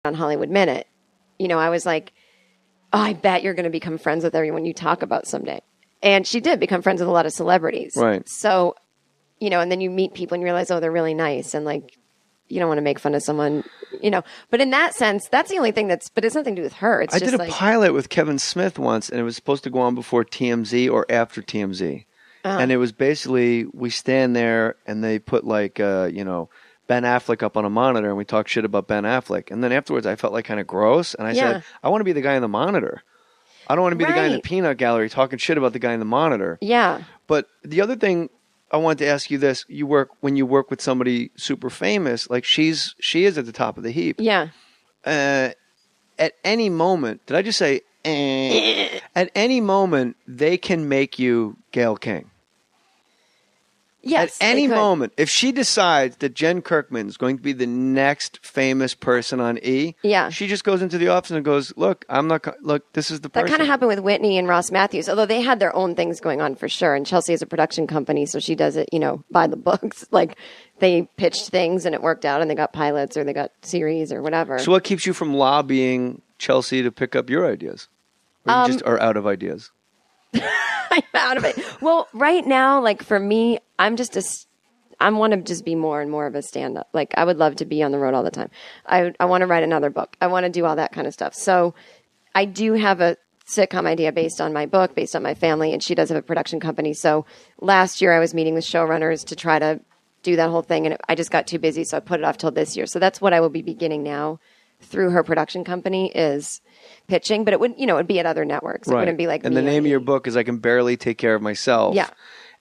on Hollywood Minute, I was like, oh, I bet you're going to become friends with everyone you talk about someday. And she did become friends with a lot of celebrities. Right. So, and then you meet people and you realize, oh, they're really nice. And like, you don't want to make fun of someone, But in that sense, that's the only thing but it's nothing to do with her. It's I just did a pilot with Kevin Smith once, and it was supposed to go on before TMZ or after TMZ. And it was basically, we stand there and they put like, Ben Affleck up on a monitor and we talk shit about Ben Affleck. And then afterwards I felt like kind of gross. And I said, I want to be the guy in the monitor. I don't want to be the guy in the peanut gallery talking shit about the guy in the monitor. Yeah. But the other thing I wanted to ask you this, when you work with somebody super famous, like she is at the top of the heap. Yeah. At any moment, did I just say, at any moment, they can make you Gayle King. Yes. At any moment, if she decides that Jen Kirkman is going to be the next famous person on E, she just goes into the office and goes, "Look, this is the person." That kind of happened with Whitney and Ross Matthews, although they had their own things going on for sure. And Chelsea has a production company, so she does it, by the books. Like they pitched things and it worked out, and they got pilots or they got series or whatever. So, what keeps you from lobbying Chelsea to pick up your ideas, or you just are out of ideas? I'm out of it. Well, right now, like for me, I want to just be more and more of a stand-up. Like I would love to be on the road all the time. I want to write another book. I want to do all that kind of stuff. So I do have a sitcom idea based on my book, based on my family, and she does have a production company. So last year I was meeting with showrunners to try to do that whole thing, and I just got too busy, so I put it off till this year. So that's what I will be beginning now through her production company is pitching, but it would, it'd be at other networks. It wouldn't be like And the name of your book is I Can Barely Take Care of Myself. Yeah.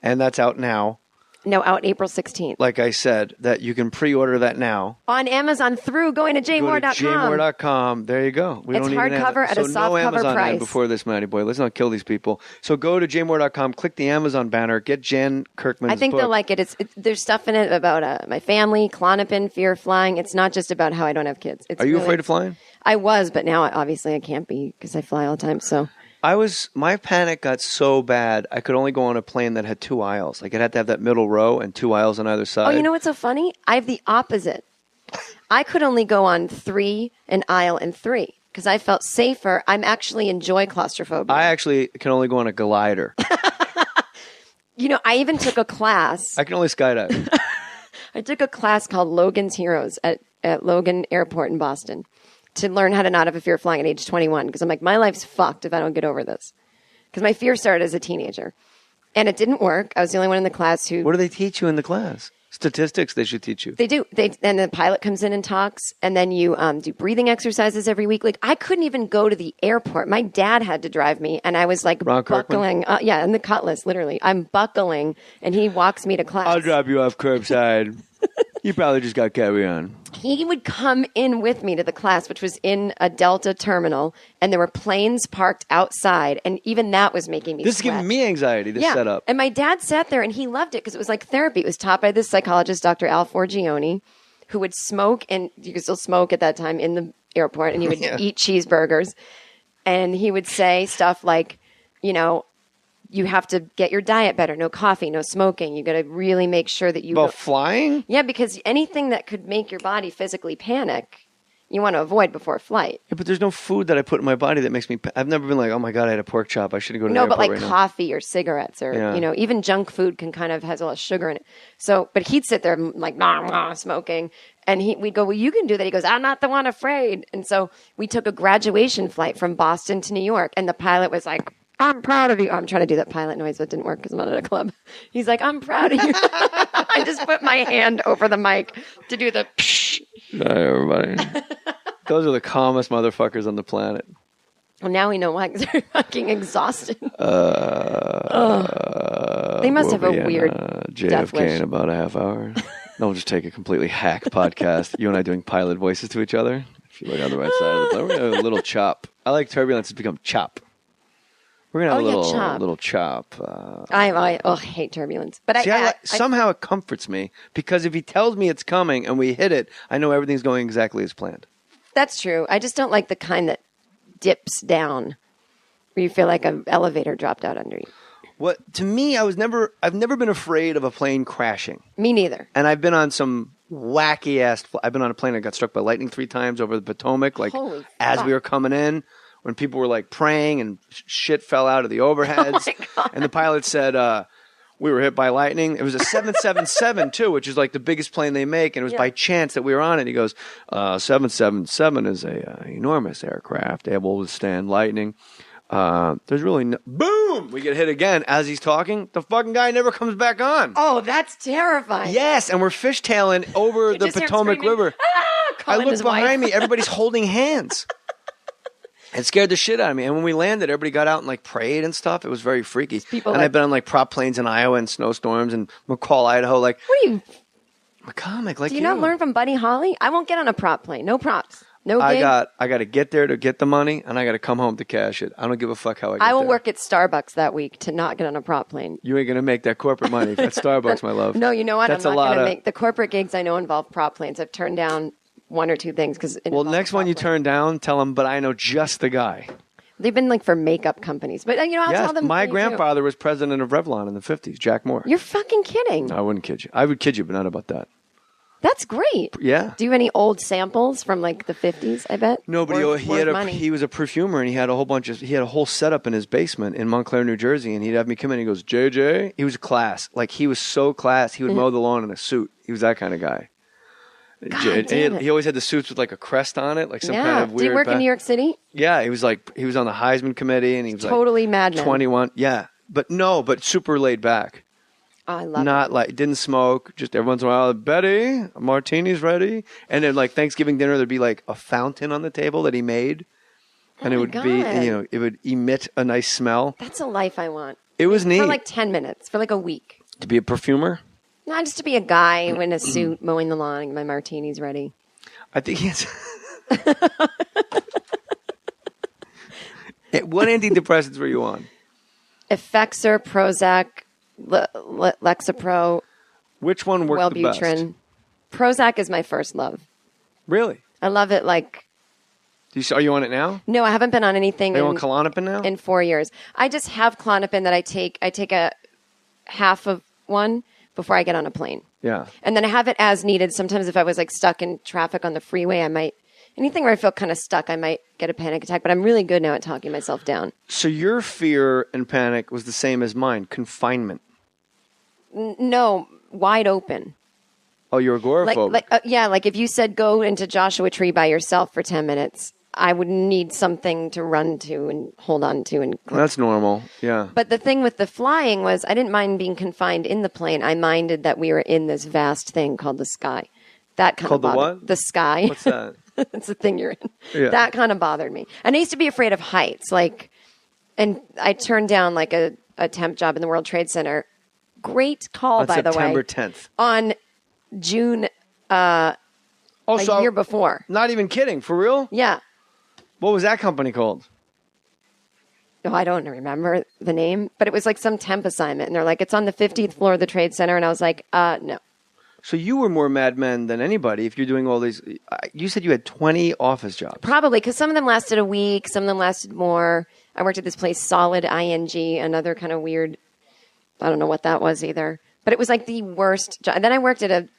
And that's out now. No, out April 16th. Like I said, that you can pre-order that now. On Amazon through going to jmohr.com. Go to jmohr.com. There you go. It's hardcover at a soft cover Amazon price. Ad before this, Matty Boy. Let's not kill these people. So go to jmohr.com, click the Amazon banner, get Jen Kirkman's book. I think they'll like it. There's stuff in it about my family, Klonopin, fear of flying. It's not just about how I don't have kids. Are you afraid of flying? I was, but now obviously I can't be because I fly all the time. So my panic got so bad, I could only go on a plane that had 2 aisles. Like it had to have that middle row and 2 aisles on either side. Oh, you know what's so funny? I have the opposite. I could only go on 3, an aisle and 3, because I felt safer. I'm actually enjoy claustrophobia. I actually can only go on a glider. I even took a class. I can only skydive. I took a class called Logan's Heroes at Logan Airport in Boston to learn how to not have a fear of flying at age 21. Because I'm like, my life's fucked if I don't get over this. Because my fear started as a teenager. And it didn't work. I was the only one in the class who... What do they teach you in the class? Statistics they should teach you. They do. And the pilot comes in and talks. And then you do breathing exercises every week. Like, I couldn't even go to the airport. My dad had to drive me. And I was like buckling. In the Cutlass, literally. I'm buckling. And he walks me to class. I'll drop you off curbside. You probably just got carry on. He would come in with me to the class, which was in a Delta terminal, and there were planes parked outside, and even that was making me This sweat. is giving me anxiety, this setup. And my dad sat there, and he loved it because it was like therapy. It was taught by this psychologist, Dr. Al Forgione, who would smoke, and you could still smoke at that time in the airport, and he would eat cheeseburgers, and he would say stuff like, you have to get your diet better. No coffee, no smoking. You got to really make sure that you... About flying? Yeah, because anything that could make your body physically panic, you want to avoid before flight. Yeah, but there's no food that I put in my body that makes me... I've never been like, oh my God, I had a pork chop. I should go to the airport but like right coffee or cigarettes or, even junk food can kind of has a lot of sugar in it. So, but he'd sit there like, smoking. And we'd go, well, you can do that. He goes, I'm not the one afraid. And so we took a graduation flight from Boston to New York. And the pilot was like, I'm proud of you. I'm trying to do that pilot noise, but it didn't work because I'm not at a club. He's like, I'm proud of you. I just put my hand over the mic to do the psh. Hi, everybody. Those are the calmest motherfuckers on the planet. Well, now we know why, because they're fucking exhausted. They must have a weird death JFK wish. in about a half hour. No, we'll just take a completely hack podcast. You and I doing pilot voices to each other. If you look on the right side of the plane, we're going to have a little chop. I like turbulence to become chop. We're going to have a little chop. I hate turbulence. But somehow it comforts me because if he tells me it's coming and we hit it, I know everything's going exactly as planned. That's true. I just don't like the kind that dips down where you feel like an elevator dropped out under you. To me, I've never been afraid of a plane crashing. Me neither. And I've been on some wacky ass. I've been on a plane that got struck by lightning 3 times over the Potomac. Like Holy as fuck. we were coming in, when people were like praying and shit fell out of the overheads, Oh my God. and the pilot said we were hit by lightning. It was a 777 too, which is like the biggest plane they make, and it was by chance that we were on it. He goes, 777 is a enormous aircraft able to withstand lightning. There's really no boom. We get hit again as he's talking. The fucking guy never comes back on. Oh, that's terrifying. Yes, and we're fishtailing over the just hear him Potomac screaming, River. I calling look his wife. behind me. Everybody's holding hands. It scared the shit out of me. And when we landed, everybody got out and like prayed and stuff. It was very freaky. People and like- I've been on like prop planes in Iowa and snowstorms and McCall, Idaho. Like, What do you? I'm a comic like Do you not learn from Buddy Holly? I won't get on a prop plane. No props. No gig. I got to get there to get the money, and I got to come home to cash it. I don't give a fuck how I get I will there. work at Starbucks that week to not get on a prop plane. You ain't gonna make that corporate money at Starbucks, my love. No, you know what? That's I'm a not lot going to of. make the corporate gigs. I know involve prop planes. I've turned down 1 or 2 things because. Well, next one you turn down, tell them, but I know just the guy. They've been like for makeup companies, but you know, I'll Yes, tell them. my me too. grandfather was president of Revlon in the 50s, Jack Mohr. You're fucking kidding. I wouldn't kid you. I would kid you, but not about that. That's great. Yeah. Do you have any old samples from like the 50s? I bet. No, but Worth money. he was a perfumer, and he had a whole setup in his basement in Montclair, New Jersey, and he'd have me come in. And he goes, JJ, he was class. Like he was so class. He would mow the lawn in a suit. He was that kind of guy. God damn it. He always had the suits with like a crest on it, like some Yeah. kind of weird. Did you work in New York City? Yeah, he was on the Heisman committee, and he was Totally like madman. 21. Yeah, but super laid back. Oh, I love Not it. like didn't smoke. Just every once in a while, Betty, a martini's ready. And then like Thanksgiving dinner, there'd be like a fountain on the table that he made, and it my would God. be it would emit a nice smell. That's a life I want. It was neat For like 10 minutes, for like a week. to be a perfumer. Not just to be a guy in a suit mowing the lawn and my martini's ready. I think he's. What antidepressants were you on? Effexor, Prozac, Lexapro, Which one worked the best? Wellbutrin. Prozac is my first love. Really? I love it like... Are you on it now? No, I haven't been on anything Are you on Klonopin now? in 4 years. I just have Klonopin that I take. I take a half of one before I get on a plane. Yeah. And then I have it as needed. Sometimes if I was like stuck in traffic on the freeway, I might, anything where I feel kind of stuck, I might get a panic attack. But I'm really good now at talking myself down. So your fear and panic was the same as mine, confinement. No, wide open. Oh, you're agoraphobic. Like if you said go into Joshua Tree by yourself for 10 minutes, I would need something to run to and hold on to. And That's normal. Yeah. But the thing with the flying was I didn't mind being confined in the plane. I minded that we were in this vast thing called the sky. That kind Called of the bothered what? the sky. What's that? It's the thing you're in. Yeah. That kind of bothered me. And I used to be afraid of heights. And I turned down like a temp job in the World Trade Center. Great call, On by September the way. 10th. On June a year before. Not even kidding. For real? Yeah. What was that company called? No, I don't remember the name, but it was like some temp assignment. And they're like, it's on the 50th floor of the Trade Center. And I was like, no. So you were more Mad Men than anybody if you're doing all these. You said you had 20 office jobs. Probably, because some of them lasted a week. Some of them lasted more. I worked at this place, Solid ING, another kind of weird, I don't know what that was either. But it was like the worst job. And then I worked at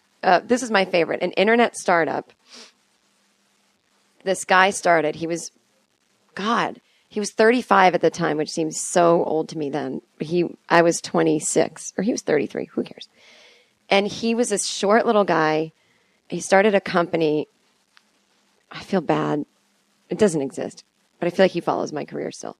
this is my favorite, an internet startup. This guy started, he was 35 at the time, which seems so old to me then. I was 26, or he was 33, who cares? And he was this short little guy. He started a company. I feel bad. It doesn't exist, but I feel like he follows my career still.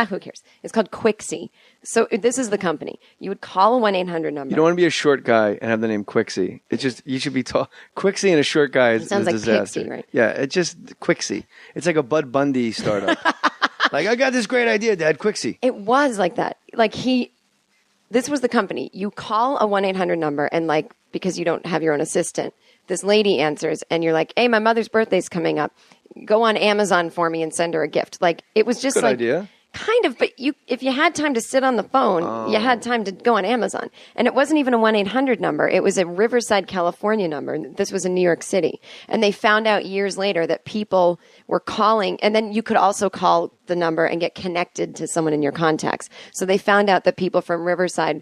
Who cares? It's called Quixie. So this is the company. You would call a 1-800 number. You don't want to be a short guy and have the name Quixie. It's just, you should be tall. Quixie and a short guy is sounds a like disaster. Pixie, right? Yeah, it's just Quixie. It's like a Bud Bundy startup. Like, I got this great idea, Dad, Quixie. It was like that. This was the company. You call a 1-800 number and because you don't have your own assistant, this lady answers and you're like, hey, my mother's birthday's coming up. Go on Amazon for me and send her a gift. It was just Good idea. Kind of, but if you had time to sit on the phone, you had time to go on Amazon. And it wasn't even a 1-800 number. It was a Riverside, California number. This was in New York City. And they found out years later that people were calling, and then you could also call the number and get connected to someone in your contacts. So they found out that people from Riverside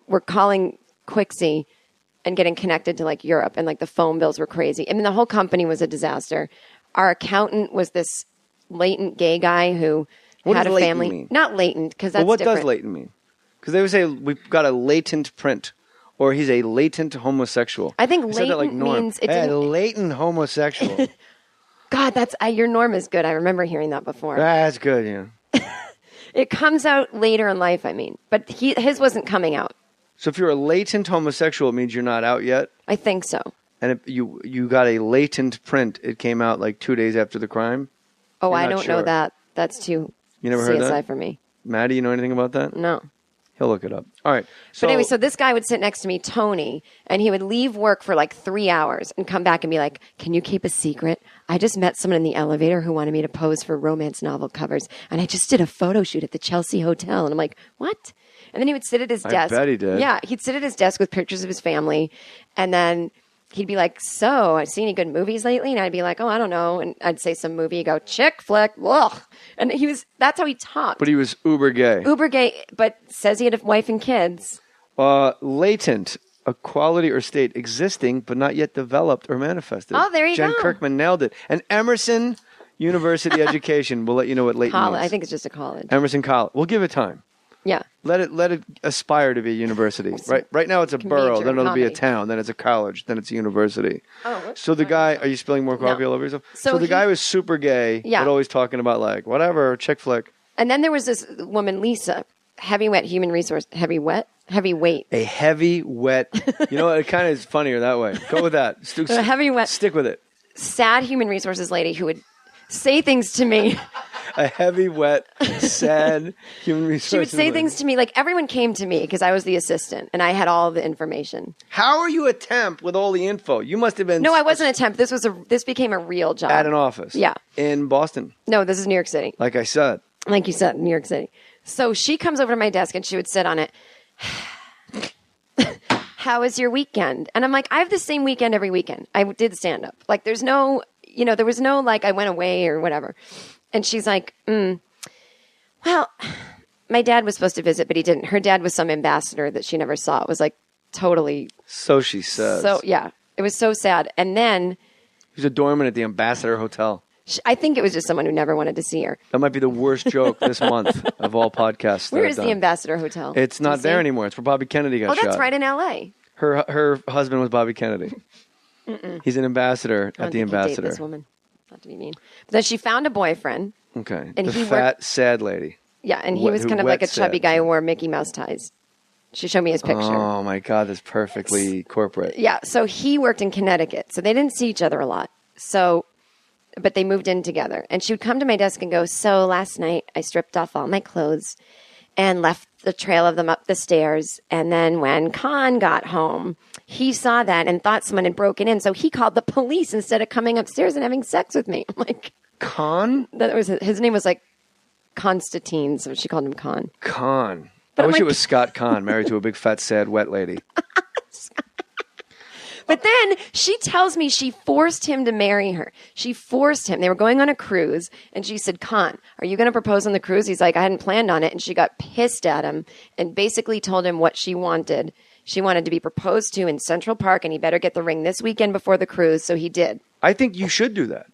were calling Quixie and getting connected to like Europe, and like the phone bills were crazy. I mean, the whole company was a disaster. Our accountant was this latent gay guy who had a family. Mean? Not latent, because that's what different. does latent mean? Because they would say we've got a latent print, or he's a latent homosexual. I think said that like latent Norm. means it Hey, didn't. latent homosexual. God, that's your norm is good. I remember hearing that before. That's good, yeah. It comes out later in life, I mean, but his wasn't coming out. So if you're a latent homosexual, it means you're not out yet. I think so. And if you got a latent print, it came out like 2 days after the crime. Oh, You're I not don't sure. know that. That's too You never CSI heard that? for me. Maddie, you know anything about that? No. He'll look it up. All right. But anyway, so this guy would sit next to me, Tony, and he would leave work for like 3 hours and come back and be like, "Can you keep a secret? I just met someone in the elevator who wanted me to pose for romance novel covers, and I just did a photo shoot at the Chelsea Hotel." And I'm like, "What?" And then he would sit at his desk. I bet he did. Yeah, he'd sit at his desk with pictures of his family, and then he'd be like, "So, I've seen any good movies lately?" And I'd be like, "Oh, I don't know." And I'd say some movie, he'd go, "Chick flick, ugh." And that's how he talked. But he was uber gay. Uber gay, but says he had a wife and kids. Latent, a quality or state existing but not yet developed or manifested. Oh, there you Jen go. Kirkman nailed it. And Emerson University Education will let you know what latent College. means. I think it's just a college. Emerson College. We'll give it time. Yeah. Let it aspire to be a university. Right now it's a borough, then it'll be a comedy. town, then it's a college, then it's a university. Oh, whoops. So the guy, are you spilling more coffee No. all over yourself? So the guy was super gay, Yeah. but always talking about like whatever, chick flick. And then there was this woman, Lisa, heavyweight human resource, heavyweight. A heavy, wet. You know what? It kind of is funnier that way. Go with that. A heavy, wet, Stick with it. sad human resources lady who would say things to me. A heavy, wet, sad human resources. She would say lady. things to me like everyone came to me because I was the assistant and I had all the information. How are you a temp with all the info? You must have been. No, I wasn't a temp. This became a real job at an office. Yeah. In Boston. No, this is New York City. Like I said. Like you said, New York City. So she comes over to my desk and she would sit on it. How was your weekend? And I'm like, I have the same weekend every weekend. I did stand up. Like, there's no, there was no like I went away or whatever. And she's like, well, my dad was supposed to visit, but he didn't. Her dad was some ambassador that she never saw. It was like totally. So she says. So, yeah, it was so sad. And then. He's a doorman at the Ambassador Hotel. I think it was just someone who never wanted to see her. That might be the worst joke this month of all podcasts. Where is the Ambassador Hotel? It's not there anymore. It's where Bobby Kennedy got shot. Oh, that's right, in L.A. Her husband was Bobby Kennedy. He's an ambassador at the Ambassador. Date this woman. Not to be mean. But then she found a boyfriend. Okay. And the he fat, sad lady. Yeah, and he was kind of like a chubby guy who wore Mickey Mouse ties. She showed me his picture. Oh, my God. That's perfectly corporate. Yeah, so he worked in Connecticut. So they didn't see each other a lot. But they moved in together. And she would come to my desk and go, "So last night I stripped off all my clothes and left the trail of them up the stairs. And then when Khan got home, he saw that and thought someone had broken in. So he called the police instead of coming upstairs and having sex with me." I'm like, Khan? that was his name was like Constantine, so she called him Khan. Khan. But I I'm wish it like- was Scott Khan, married to a big, fat, sad, wet lady. But then she tells me she forced him to marry her. She forced him. They were going on a cruise, and she said, "Khan, are you going to propose on the cruise?" He's like, "I hadn't planned on it." And she got pissed at him and basically told him what she wanted. She wanted to be proposed to in Central Park, and he better get the ring this weekend before the cruise. So he did. I think you should do that.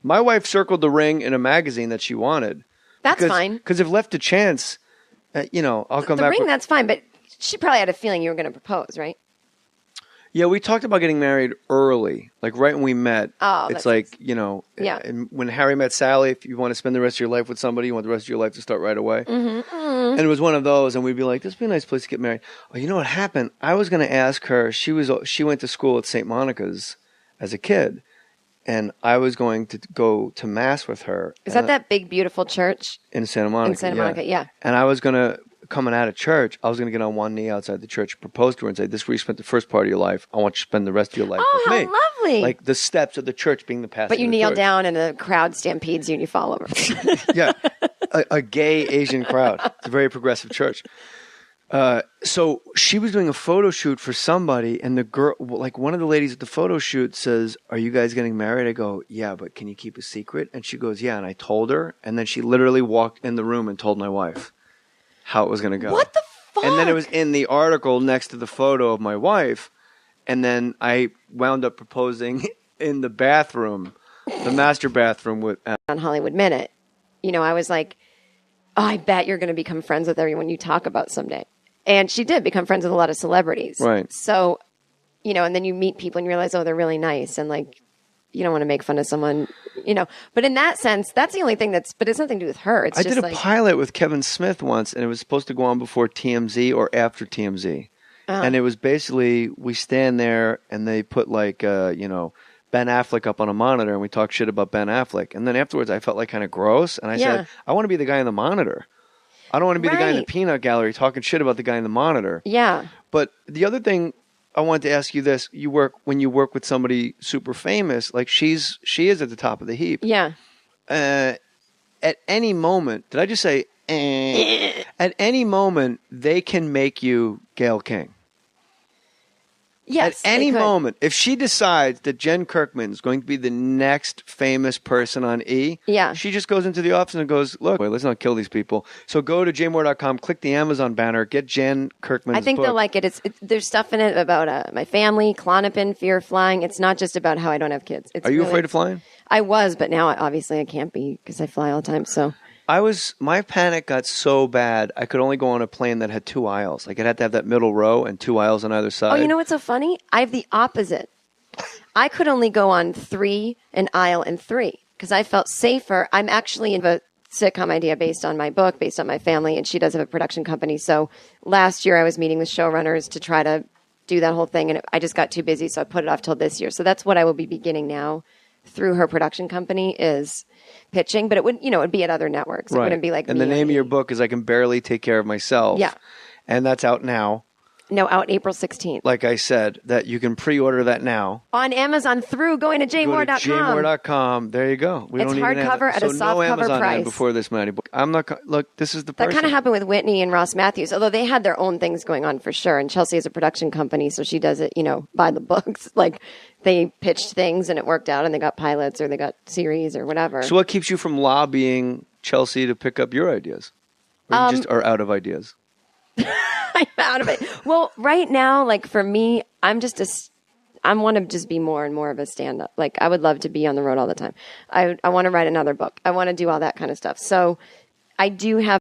My wife circled the ring in a magazine that she wanted. That's fine. Because if left to chance, I'll come The back. ring, that's fine. But she probably had a feeling you were going to propose, right? Yeah, we talked about getting married early, like right when we met. Oh, it's that's like, Yeah. and when Harry met Sally, if you want to spend the rest of your life with somebody, you want the rest of your life to start right away. And it was one of those, and we'd be like, this would be a nice place to get married. Oh, you know what happened? I was going to ask her, she went to school at St. Monica's as a kid, and I was going to go to Mass with her. Is that big, beautiful church? In Santa Monica. In Santa Monica, yeah. And I was going to, coming out of church, I was going to get on one knee outside the church, propose to her and say, "This is where you spent the first part of your life. I want you to spend the rest of your life with how me." lovely. Like the steps of the church being the pastor. But you of the kneel church. down and the crowd stampedes you and you fall over. Yeah. A gay Asian crowd. It's a very progressive church. So she was doing a photo shoot for somebody, and the girl, like one of the ladies at the photo shoot says, "Are you guys getting married?" I go, "Yeah, but can you keep a secret?" And she goes, "Yeah." And I told her, and then she literally walked in the room and told my wife how it was going to go. What the fuck? And then it was in the article next to the photo of my wife, and then I wound up proposing in the bathroom, the master bathroom with. On Hollywood Minute, I was like, oh, I bet you're going to become friends with everyone you talk about someday. And she did become friends with a lot of celebrities. Right. So, and then you meet people and you realize, oh, they're really nice. And like, you don't want to make fun of someone, But in that sense, that's the only thing but it's nothing to do with her. It's I just did a pilot with Kevin Smith once, and it was supposed to go on before TMZ or after TMZ. And it was basically, we stand there and they put like, Ben Affleck up on a monitor and we talk shit about Ben Affleck. And then afterwards I felt like kind of gross. And I said, I want to be the guy in the monitor. I don't want to be the guy in the peanut gallery talking shit about the guy in the monitor. Yeah. But the other thing I wanted to ask you this, when you work with somebody super famous, like she is at the top of the heap. Yeah. At any moment, did I just say, at any moment, they can make you Gayle King. Yes. At any moment, if she decides that Jen Kirkman is going to be the next famous person on E, she just goes into the office and goes, look, wait, let's not kill these people. So go to jmohr.com, click the Amazon banner, get Jen Kirkman's I think book. they'll like it. There's stuff in it about my family, Klonopin, fear of flying. It's not just about how I don't have kids. Are you afraid of flying? I was, but now obviously I can't be because I fly all the time. So my panic got so bad, I could only go on a plane that had 2 aisles. Like, it had to have that middle row and 2 aisles on either side. Oh, you know what's so funny? I have the opposite. I could only go on 3, an aisle and 3, because I felt safer. I'm actually in a sitcom idea based on my book, based on my family, and she does have a production company. So last year I was meeting with showrunners to try to do that whole thing, and I just got too busy, so I put it off till this year. So that's what I will be beginning now through her production company is pitching, but it would, it'd be at other networks. It wouldn't be like And the name of your book is I Can Barely Take Care of Myself. Yeah. And that's out now. No, out April 16th. Like I said, that you can pre-order that now. On Amazon through going to jmohr.com. Go to jmohr.com. There you go. It's hardcover at a soft cover Amazon price. Before this, Maddie. I'm not. Look, this is the person. That kind of happened with Whitney and Ross Matthews, although they had their own things going on for sure. And Chelsea has a production company, so she does it, by the books. Like they pitched things and it worked out, and they got pilots or they got series or whatever. So what keeps you from lobbying Chelsea to pick up your ideas? Or you just are out of ideas? I'm out of it. Well, right now, like for me, I want to just be more and more of a stand-up. Like I would love to be on the road all the time. I want to write another book. I want to do all that kind of stuff. So I do have